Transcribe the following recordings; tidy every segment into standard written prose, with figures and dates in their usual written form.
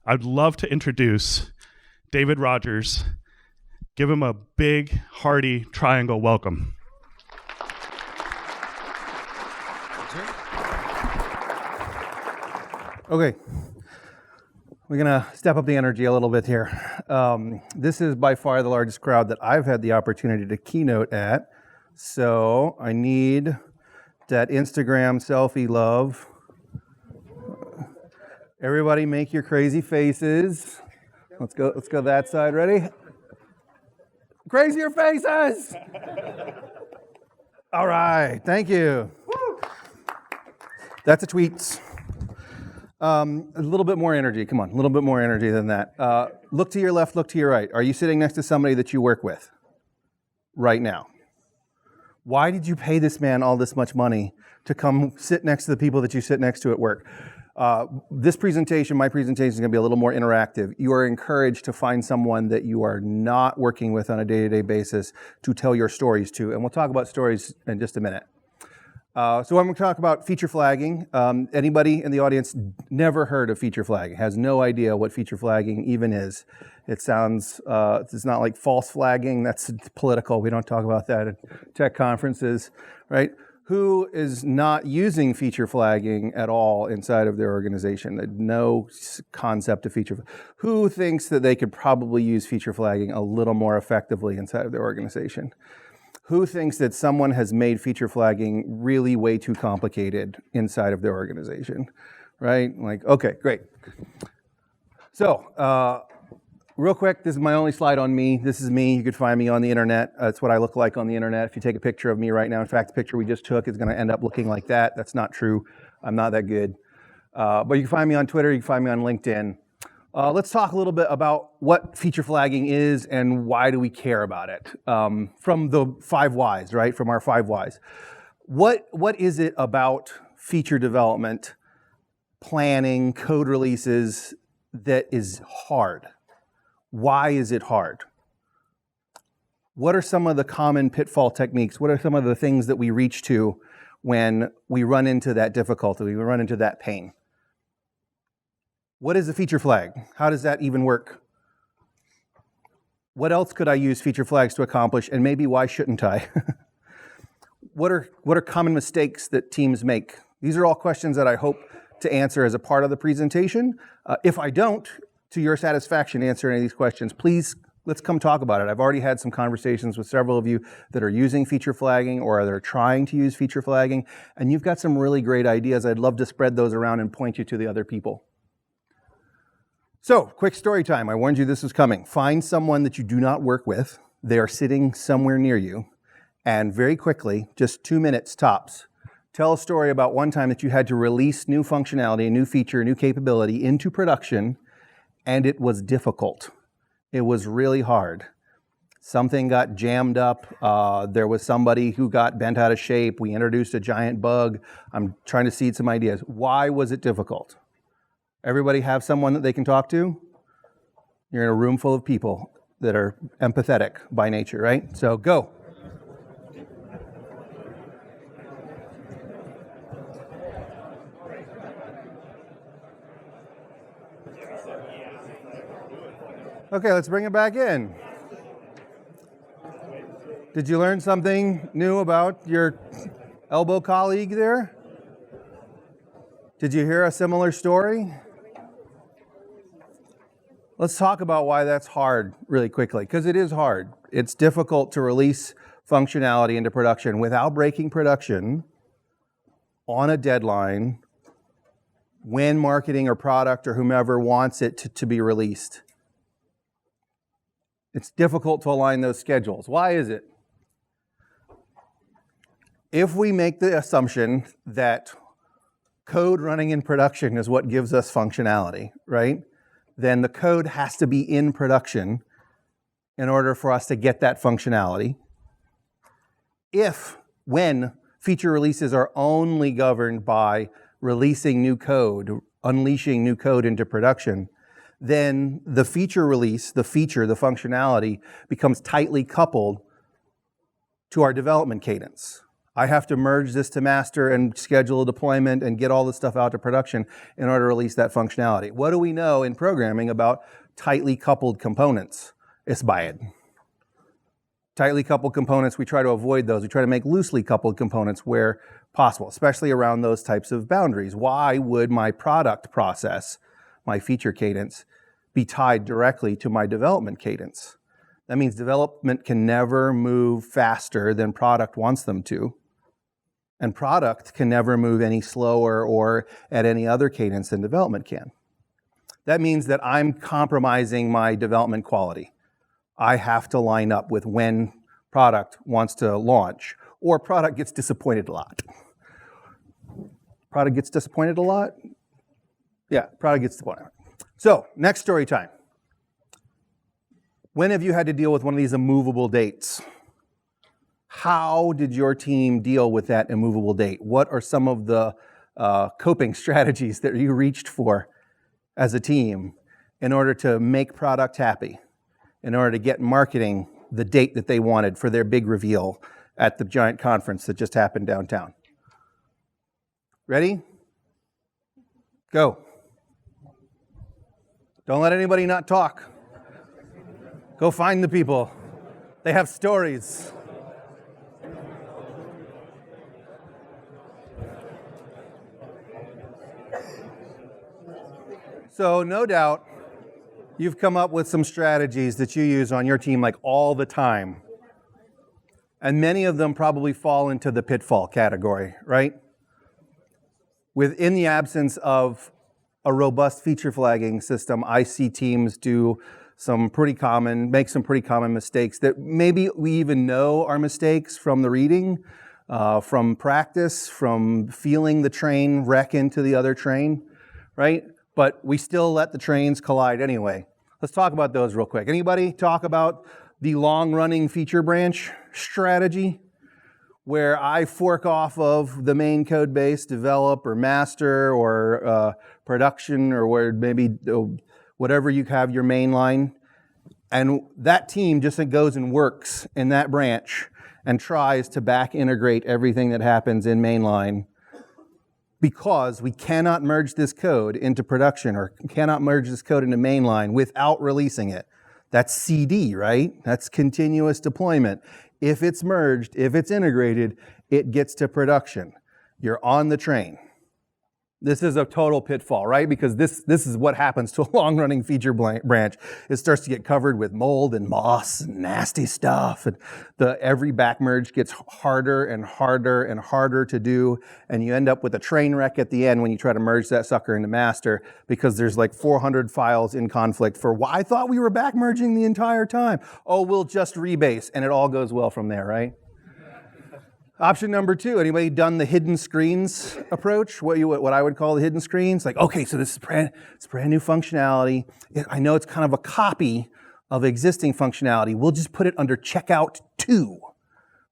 I'd love to introduce David Rogers. Give him a big, hearty triangle welcome. Okay, we're gonna step up the energy a little bit here. This is by far the largest crowd that I've had the opportunity to keynote at, so I need that Instagram selfie love. Everybody make your crazy faces. Let's go that side, ready? Crazier faces! All right, thank you. That's a tweet. A little bit more energy, come on, a little bit more energy than that. Look to your left, look to your right. Are you sitting next to somebody that you work with right now? Why did you pay this man all this much money to come sit next to the people that you sit next to at work? This presentation, my presentation, is going to be a little more interactive. You are encouraged to find someone that you are not working with on a day-to-day basis to tell your stories to, and we'll talk about stories in just a minute. So I'm going to talk about feature flagging. Anybody in the audience never heard of feature flagging, has no idea what feature flagging even is. It sounds, it's not like false flagging, that's political. We don't talk about that at tech conferences, right? Who is not using feature flagging at all inside of their organization? No concept of feature. Who thinks that they could probably use feature flagging a little more effectively inside of their organization? Who thinks that someone has made feature flagging really way too complicated inside of their organization, right? Like, okay, great. So, real quick, this is my only slide on me. This is me. You could find me on the internet. That's what I look like on the internet. If you take a picture of me right now, in fact, the picture we just took is going to end up looking like that. That's not true. I'm not that good. But you can find me on Twitter. You can find me on LinkedIn. Let's talk a little bit about what feature flagging is and why do we care about it. From the 5 whys, right? From our 5 whys. What is it about feature development, planning, code releases that is hard? Why is it hard? What are some of the common pitfall techniques? What are some of the things that we reach to when we run into that difficulty, we run into that pain? What is a feature flag? How does that even work? What else could I use feature flags to accomplish, and maybe why shouldn't I? What are common mistakes that teams make? These are all questions that I hope to answer as a part of the presentation. If I don't, to your satisfaction, answer any of these questions, please, let's come talk about it. I've already had some conversations with several of you that are using feature flagging or that are trying to use feature flagging, and you've got some really great ideas. I'd love to spread those around and point you to the other people. So, quick story time. I warned you this was coming. Find someone that you do not work with. They are sitting somewhere near you. And very quickly, just 2 minutes tops, tell a story about one time that you had to release new functionality, a new feature, a new capability into production, and it was difficult. It was really hard. Something got jammed up. There was somebody who got bent out of shape. We introduced a giant bug. I'm trying to seed some ideas. Why was it difficult? Everybody have someone that they can talk to? You're in a room full of people that are empathetic by nature, right? So go. Okay, let's bring it back in. Did you learn something new about your elbow colleague there? Did you hear a similar story? Let's talk about why that's hard really quickly, because it is hard. It's difficult to release functionality into production without breaking production on a deadline when marketing or product or whomever wants it to be released. It's difficult to align those schedules. Why is it? If we make the assumption that code running in production is what gives us functionality, right? Then the code has to be in production in order for us to get that functionality. When feature releases are only governed by releasing new code, unleashing new code into production, then the feature release, the functionality, becomes tightly coupled to our development cadence. I have to merge this to master and schedule a deployment and get all this stuff out to production in order to release that functionality. What do we know in programming about tightly coupled components? It's bad. Tightly coupled components, we try to avoid those. We try to make loosely coupled components where possible, especially around those types of boundaries. Why would my product process, my feature cadence, be tied directly to my development cadence? That means development can never move faster than product wants them to. And product can never move any slower or at any other cadence than development can. That means that I'm compromising my development quality. I have to line up with when product wants to launch, or product gets disappointed a lot. Product gets disappointed a lot? Yeah, product gets disappointed. So, next story time. When have you had to deal with one of these immovable dates? How did your team deal with that immovable date? What are some of the coping strategies that you reached for as a team in order to make product happy, in order to get marketing the date that they wanted for their big reveal at the giant conference that just happened downtown? Ready? Go. Don't let anybody not talk. Go find the people. They have stories. So no doubt, you've come up with some strategies that you use on your team like all the time. And many of them probably fall into the pitfall category, right? Within the absence of a robust feature flagging system, I see teams make some pretty common mistakes that maybe we even know are mistakes from the reading, from practice, from feeling the train wreck into the other train, right? But we still let the trains collide anyway. Let's talk about those real quick. Anybody talk about the long-running feature branch strategy, where I fork off of the main code base, develop or master or production, or where maybe whatever you have your main line, and that team just goes and works in that branch and tries to back integrate everything that happens in mainline, because we cannot merge this code into production or cannot merge this code into mainline without releasing it. That's CD, right? That's continuous deployment. If it's merged, if it's integrated, it gets to production. You're on the train. This is a total pitfall, right? Because this is what happens to a long-running feature branch. It starts to get covered with mold and moss and nasty stuff. And every back merge gets harder and harder and harder to do. And you end up with a train wreck at the end when you try to merge that sucker into master, because there's like 400 files in conflict for, well, I thought we were back merging the entire time. Oh, we'll just rebase. And it all goes well from there, right? Option number 2, anybody done the hidden screens approach? What I would call the hidden screens? Like, okay, so this is brand new functionality. I know it's kind of a copy of existing functionality. We'll just put it under checkout 2,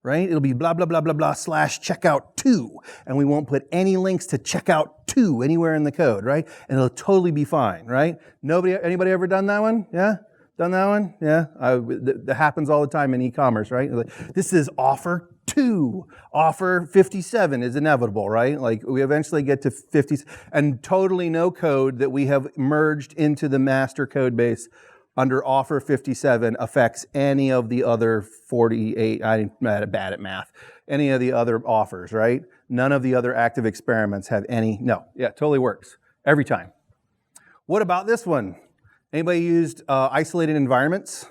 right? It'll be blah, blah, blah, blah, blah, / checkout 2. And we won't put any links to checkout 2 anywhere in the code, right? And it'll totally be fine, right? Anybody ever done that one? Yeah? Done that one? Yeah? That happens all the time in e-commerce, right? This is offer 2. Offer 57 is inevitable, right? Like, we eventually get to 50, and totally no code that we have merged into the master code base under offer 57 affects any of the other 48, I'm bad at math, any of the other offers, right? None of the other active experiments have any, totally works. Every time. What about this one? Anybody used isolated environments?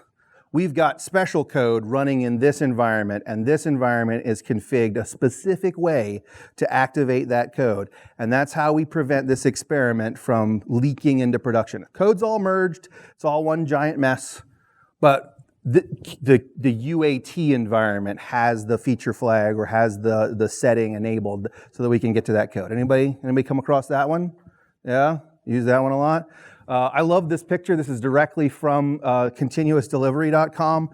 We've got special code running in this environment, and this environment is configured a specific way to activate that code. And that's how we prevent this experiment from leaking into production. Code's all merged, it's all one giant mess, but the UAT environment has the feature flag or has the setting enabled so that we can get to that code. Anybody come across that one? Yeah? Use that one a lot? I love this picture. This is directly from continuousdelivery.com.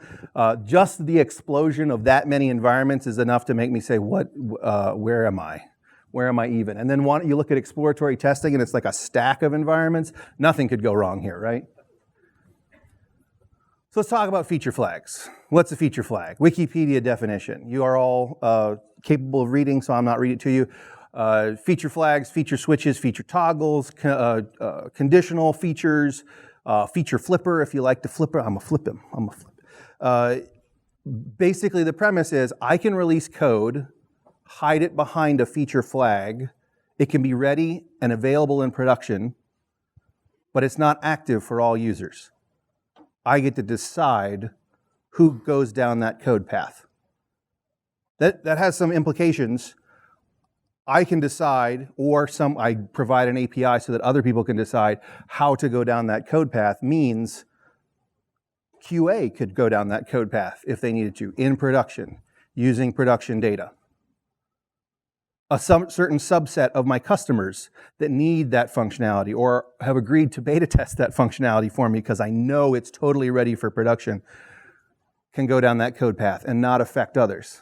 Just the explosion of that many environments is enough to make me say, where am I? Where am I even? And then you look at exploratory testing, and it's like a stack of environments. Nothing could go wrong here, right? So let's talk about feature flags. What's a feature flag? Wikipedia definition. You are all capable of reading, so I'm not reading it to you. Feature flags, feature switches, feature toggles, conditional features, feature flipper, if you like to flipper. I'm a flip him. Basically, the premise is I can release code, hide it behind a feature flag. It can be ready and available in production, but it's not active for all users. I get to decide who goes down that code path. That has some implications. I can decide, or I provide an API so that other people can decide how to go down that code path. Means QA could go down that code path if they needed to, in production, using production data. Certain subset of my customers that need that functionality or have agreed to beta test that functionality for me because I know it's totally ready for production can go down that code path and not affect others.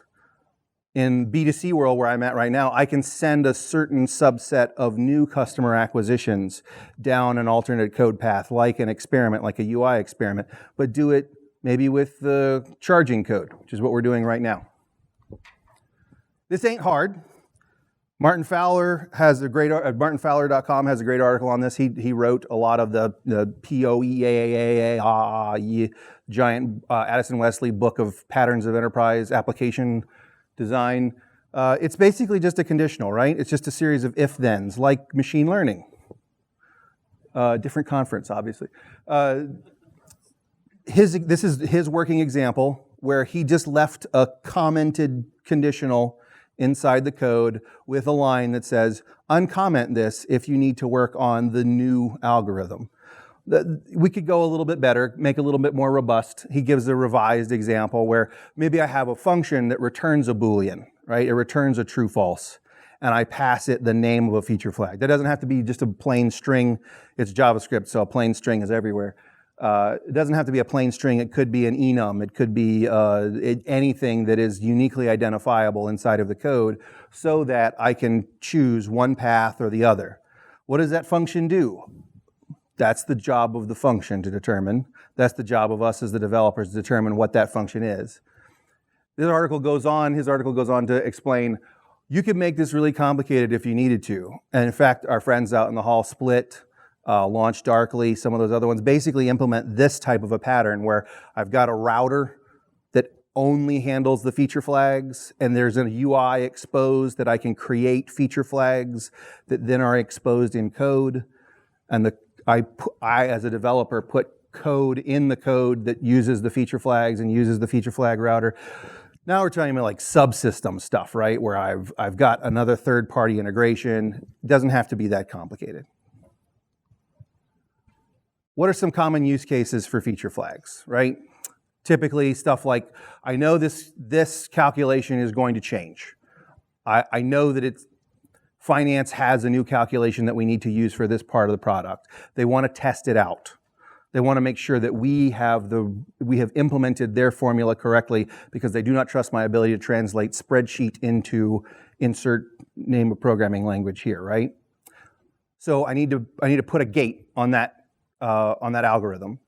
In B2C world where I'm at right now, I can send a certain subset of new customer acquisitions down an alternate code path like an experiment, like a UI experiment, but do it maybe with the charging code, which is what we're doing right now. This ain't hard. Martin Fowler has a great, martinfowler.com has a great article on this. He wrote a lot of the POEAAA giant Addison Wesley book of patterns of enterprise application design. It's basically just a conditional, right? It's just a series of if-thens, like machine learning. Different conference, obviously. This is his working example where he just left a commented conditional inside the code with a line that says, uncomment this if you need to work on the new algorithm. We could go a little bit better, make it a little bit more robust. He gives a revised example where maybe I have a function that returns a Boolean, right? It returns a true false, and I pass it the name of a feature flag. That doesn't have to be just a plain string. It's JavaScript, so a plain string is everywhere. It doesn't have to be a plain string. It could be an enum. It could be anything that is uniquely identifiable inside of the code so that I can choose one path or the other. What does that function do? That's the job of the function to determine. That's the job of us as the developers to determine what that function is. His article goes on to explain, you could make this really complicated if you needed to. And in fact, our friends out in the hall, Split, Launch Darkly, some of those other ones, basically implement this type of a pattern where I've got a router that only handles the feature flags, and there's a UI exposed that I can create feature flags that then are exposed in code. And I, as a developer, put code in the code that uses the feature flags and uses the feature flag router. Now we're talking about like subsystem stuff, right? Where I've got another third-party integration. It doesn't have to be that complicated. What are some common use cases for feature flags, right? Typically stuff like, I know this calculation is going to change. I know that finance has a new calculation that we need to use for this part of the product. They want to test it out. They want to make sure that we have implemented their formula correctly because they do not trust my ability to translate spreadsheet into insert name of programming language here, right? So I need to put a gate on that algorithm.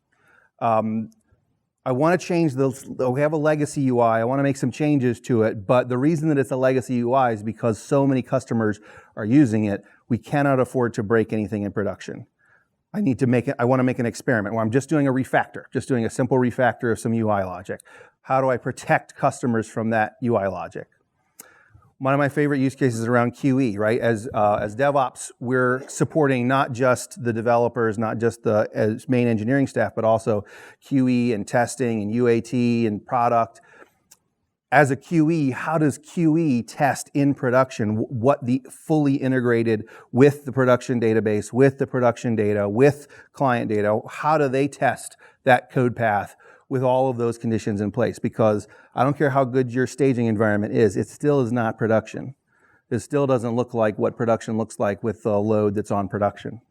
I want to change we have a legacy UI. I want to make some changes to it, but the reason that it's a legacy UI is because so many customers are using it, we cannot afford to break anything in production. I want to make an experiment where I'm just doing a refactor, just doing a simple refactor of some UI logic. How do I protect customers from that UI logic? One of my favorite use cases is around QE, right? As DevOps, we're supporting not just the developers, not just the main engineering staff, but also QE and testing and UAT and product. As a QE, how does QE test in production what the fully integrated with the production database, with the production data, with client data? How do they test that code path with all of those conditions in place? Because I don't care how good your staging environment is, it still is not production. It still doesn't look like what production looks like with the load that's on production.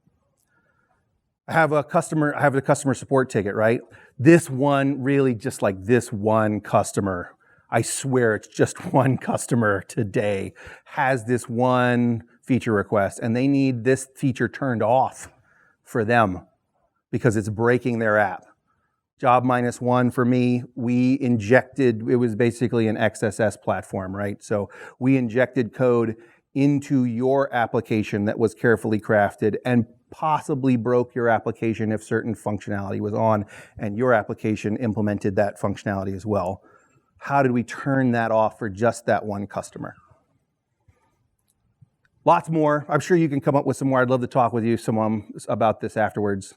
I have the customer support ticket, right? This one, really just like this one customer, I swear it's just one customer today, has this one feature request and they need this feature turned off for them because it's breaking their app. Job -1 for me, we injected, it was basically an XSS platform, right? So we injected code into your application that was carefully crafted and possibly broke your application if certain functionality was on, and your application implemented that functionality as well. How did we turn that off for just that one customer? Lots more. I'm sure you can come up with some more. I'd love to talk with you some about this afterwards.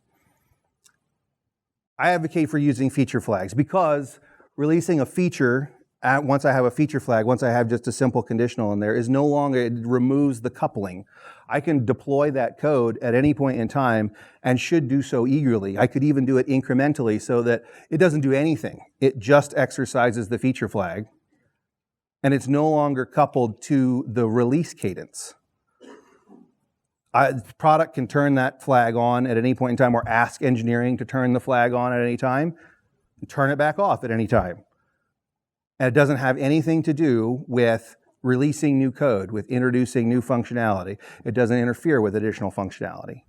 I advocate for using feature flags because releasing a feature, once I have a feature flag, once I have just a simple conditional in there, is no longer, it removes the coupling. I can deploy that code at any point in time and should do so eagerly. I could even do it incrementally so that it doesn't do anything. It just exercises the feature flag, and it's no longer coupled to the release cadence. Product can turn that flag on at any point in time, or ask engineering to turn the flag on at any time, and turn it back off at any time. And it doesn't have anything to do with releasing new code, with introducing new functionality. It doesn't interfere with additional functionality.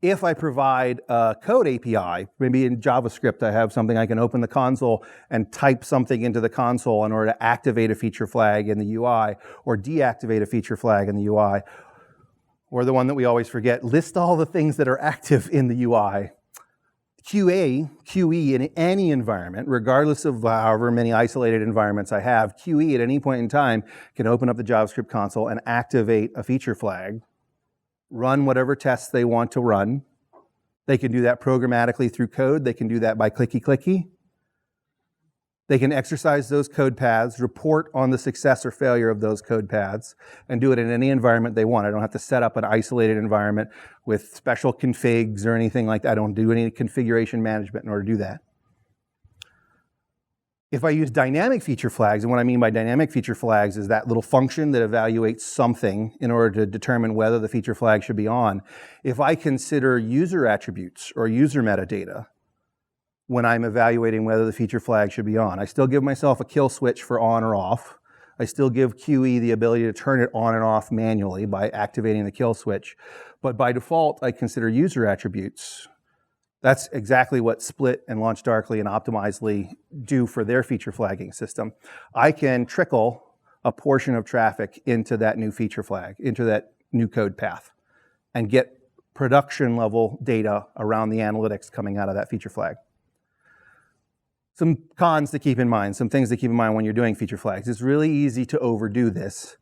If I provide a code API, maybe in JavaScript I have something I can open the console and type something into the console in order to activate a feature flag in the UI, or deactivate a feature flag in the UI, or the one that we always forget, list all the things that are active in the UI. QE in any environment, regardless of however many isolated environments I have, QE at any point in time can open up the JavaScript console and activate a feature flag, run whatever tests they want to run. They can do that programmatically through code. They can do that by clicky. They can exercise those code paths, report on the success or failure of those code paths, and do it in any environment they want. I don't have to set up an isolated environment with special configs or anything like that. I don't do any configuration management in order to do that. If I use dynamic feature flags, and what I mean by dynamic feature flags is that little function that evaluates something in order to determine whether the feature flag should be on. If I consider user attributes or user metadata when I'm evaluating whether the feature flag should be on, I still give myself a kill switch for on or off. I still give QE the ability to turn it on and off manually by activating the kill switch. But by default, I consider user attributes. That's exactly what Split and LaunchDarkly and Optimizely do for their feature flagging system. I can trickle a portion of traffic into that new feature flag, into that new code path, and get production level data around the analytics coming out of that feature flag. Some cons to keep in mind, some things to keep in mind when you're doing feature flags. It's really easy to overdo this.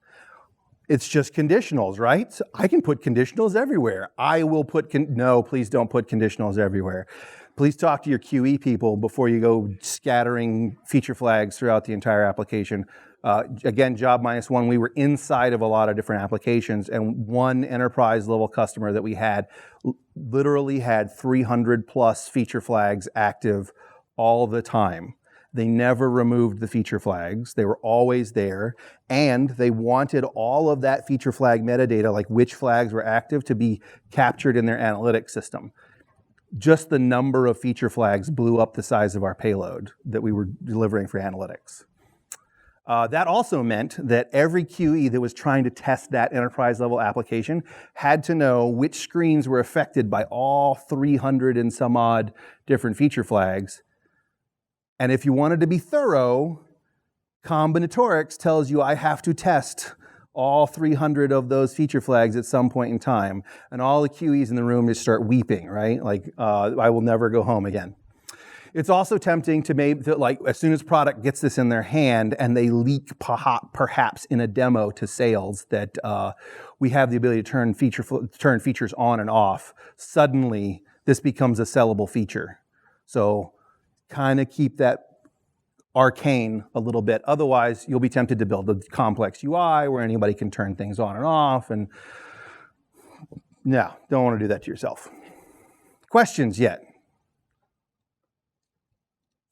It's just conditionals, right? So I can put conditionals everywhere. I will put, no, please don't put conditionals everywhere. Please talk to your QE people before you go scattering feature flags throughout the entire application. Again, job -1, we were inside of a lot of different applications, and one enterprise level customer that we had literally had 300 plus feature flags active all the time. They never removed the feature flags. They were always there, and they wanted all of that feature flag metadata, like which flags were active, to be captured in their analytics system. Just the number of feature flags blew up the size of our payload that we were delivering for analytics. That also meant that every QE that was trying to test that enterprise level application had to know which screens were affected by all 300 and some odd different feature flags. And if you wanted to be thorough, combinatorics tells you I have to test all 300 of those feature flags at some point in time. And all the QEs in the room just start weeping, right? Like, I will never go home again. It's also tempting to maybe, like, as soon as product gets this in their hand and they leak perhaps in a demo to sales that we have the ability to turn features on and off, suddenly this becomes a sellable feature. So kind of keep that arcane a little bit. Otherwise, you'll be tempted to build a complex UI where anybody can turn things on and off. And no, don't want to do that to yourself. Questions yet?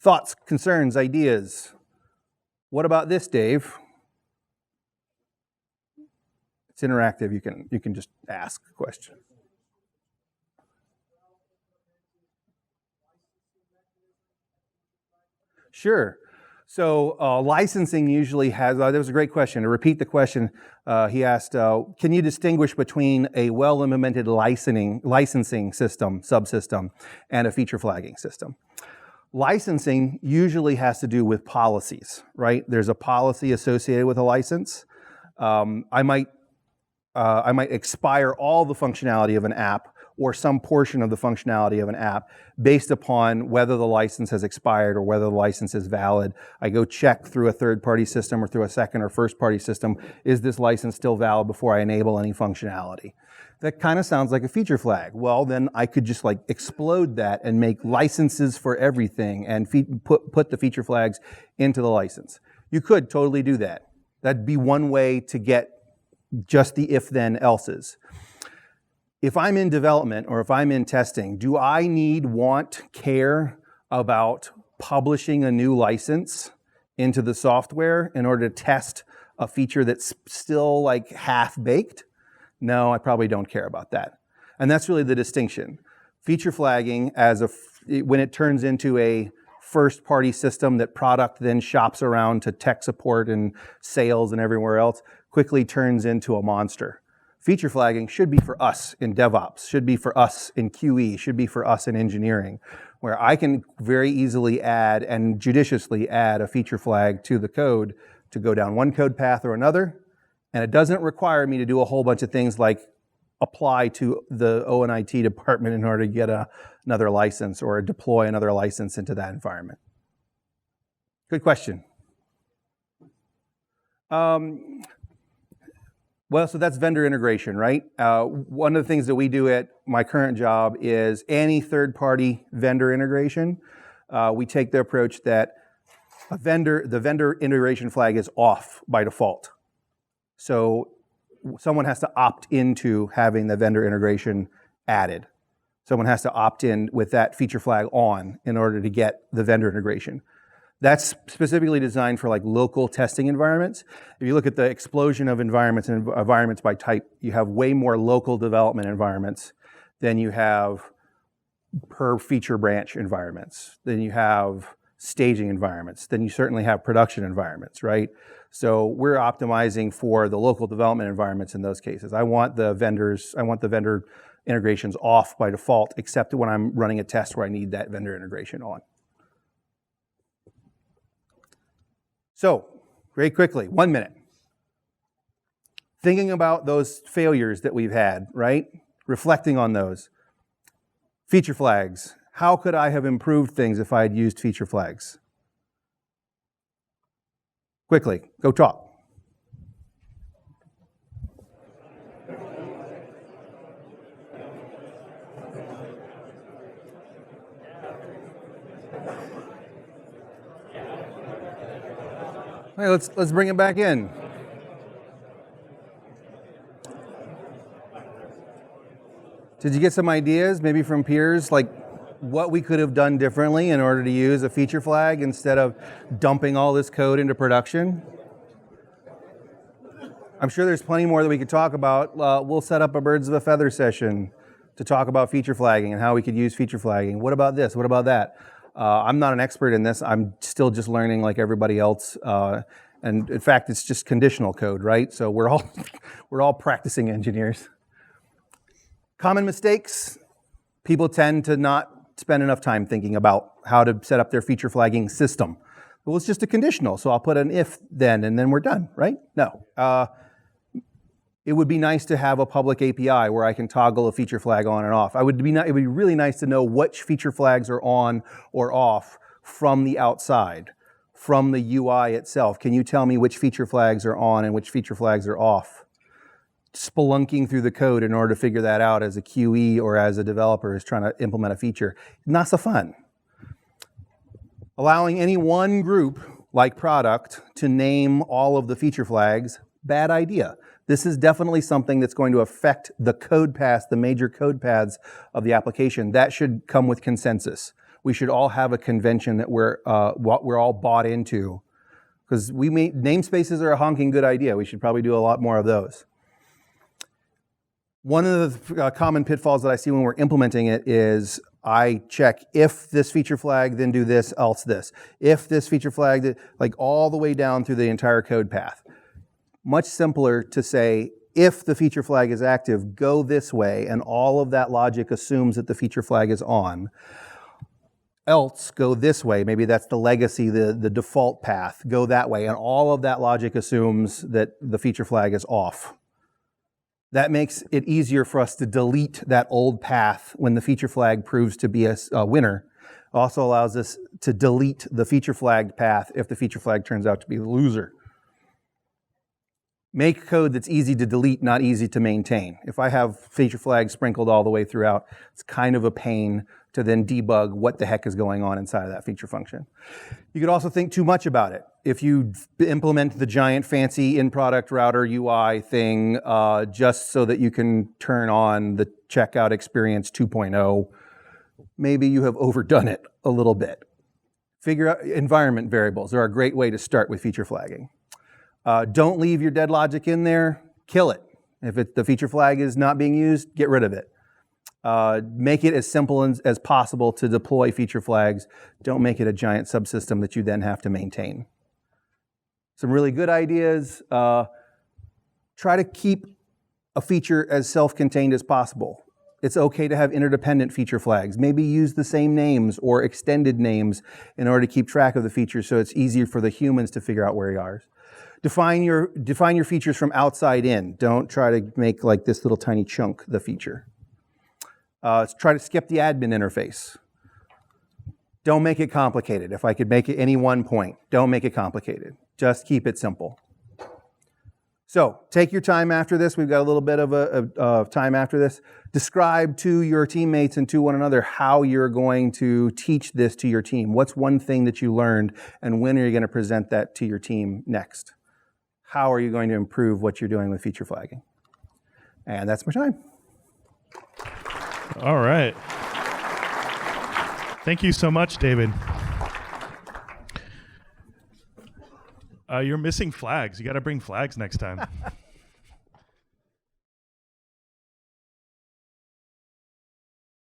Thoughts, concerns, ideas? What about this, Dave? It's interactive. You can just ask a question. Sure. So licensing usually has, that was a great question. To repeat the question, he asked, can you distinguish between a well-implemented licensing system, subsystem, and a feature flagging system? Licensing usually has to do with policies, right? There's a policy associated with a license. I might expire all the functionality of an app or some portion of the functionality of an app based upon whether the license has expired or whether the license is valid. I go check through a third-party system or through a second or first-party system, is this license still valid before I enable any functionality? That kind of sounds like a feature flag. Well, then I could just like explode that and make licenses for everything and put the feature flags into the license. You could totally do that. That'd be one way to get just the if-then else's. If I'm in development or if I'm in testing, do I care about publishing a new license into the software in order to test a feature that's still like half-baked? No, I probably don't care about that. And that's really the distinction. Feature flagging, when it turns into a first-party system that product then shops around to tech support and sales and everywhere else, quickly turns into a monster. Feature flagging should be for us in DevOps, should be for us in QE, should be for us in engineering, where I can very easily add and judiciously add a feature flag to the code to go down one code path or another. And it doesn't require me to do a whole bunch of things like apply to the O&IT department in order to get another license or deploy another license into that environment. Good question. Well, so that's vendor integration, right? One of the things that we do at my current job is any third-party vendor integration. We take the approach that the vendor integration flag is off by default. So someone has to opt into having the vendor integration added. Someone has to opt in with that feature flag on in order to get the vendor integration. That's specifically designed for like local testing environments. If you look at the explosion of environments and environments by type, you have way more local development environments than you have per feature branch environments. Then you have staging environments. Then you certainly have production environments, right? So we're optimizing for the local development environments in those cases. I want the vendor integrations off by default, except when I'm running a test where I need that vendor integration on. So, very quickly, 1 minute. Thinking about those failures that we've had, right? Reflecting on those. Feature flags. How could I have improved things if I had used feature flags? Quickly, go talk. Hey, let's bring it back in. Did you get some ideas, maybe from peers, like what we could have done differently in order to use a feature flag instead of dumping all this code into production? I'm sure there's plenty more that we could talk about. We'll set up a birds of a feather session to talk about feature flagging and how we could use feature flagging. What about this? What about that? I'm not an expert in this. I'm still just learning like everybody else. And in fact, it's just conditional code, right? So we're all practicing engineers. Common mistakes. People tend to not spend enough time thinking about how to set up their feature flagging system. Well, it's just a conditional, so I'll put an if then, and then we're done, right? No. It would be nice to have a public API where I can toggle a feature flag on and off. It would be really nice to know which feature flags are on or off from the outside, from the UI itself. Can you tell me which feature flags are on and which feature flags are off? Spelunking through the code in order to figure that out as a QE or as a developer is trying to implement a feature. Not so fun. Allowing any one group, like product, to name all of the feature flags, bad idea. This is definitely something that's going to affect the code paths, the major code paths of the application. That should come with consensus. We should all have a convention that we're all bought into. Because namespaces are a honking good idea. We should probably do a lot more of those. One of the common pitfalls that I see when we're implementing it is I check if this feature flag, then do this, else this. If this feature flag, like all the way down through the entire code path. Much simpler to say, if the feature flag is active, go this way, and all of that logic assumes that the feature flag is on. else go this way. Maybe that's the legacy, the default path. Go that way. And all of that logic assumes that the feature flag is off. That makes it easier for us to delete that old path when the feature flag proves to be a winner. Also allows us to delete the feature flagged path if the feature flag turns out to be the loser. Make code that's easy to delete, not easy to maintain. If I have feature flags sprinkled all the way throughout, it's kind of a pain to then debug what the heck is going on inside of that feature function. You could also think too much about it. If you implement the giant fancy in-product router UI thing just so that you can turn on the checkout experience 2.0, maybe you have overdone it a little bit. Figure out environment variables are a great way to start with feature flagging. Don't leave your dead logic in there, kill it. If the feature flag is not being used, get rid of it. Make it as simple as possible to deploy feature flags. Don't make it a giant subsystem that you then have to maintain. Some really good ideas. Try to keep a feature as self-contained as possible. It's okay to have interdependent feature flags. Maybe use the same names or extended names in order to keep track of the features so it's easier for the humans to figure out where you are. Define your features from outside in. Don't try to make like this little tiny chunk the feature. Try to skip the admin interface. Don't make it complicated. If I could make it any one point, don't make it complicated. Just keep it simple. So take your time after this. We've got a little bit of time after this. Describe to your teammates and to one another how you're going to teach this to your team. What's one thing that you learned, and when are you going to present that to your team next? How are you going to improve what you're doing with feature flagging? And that's my time. All right. Thank you so much, David. You're missing flags. You got to bring flags next time.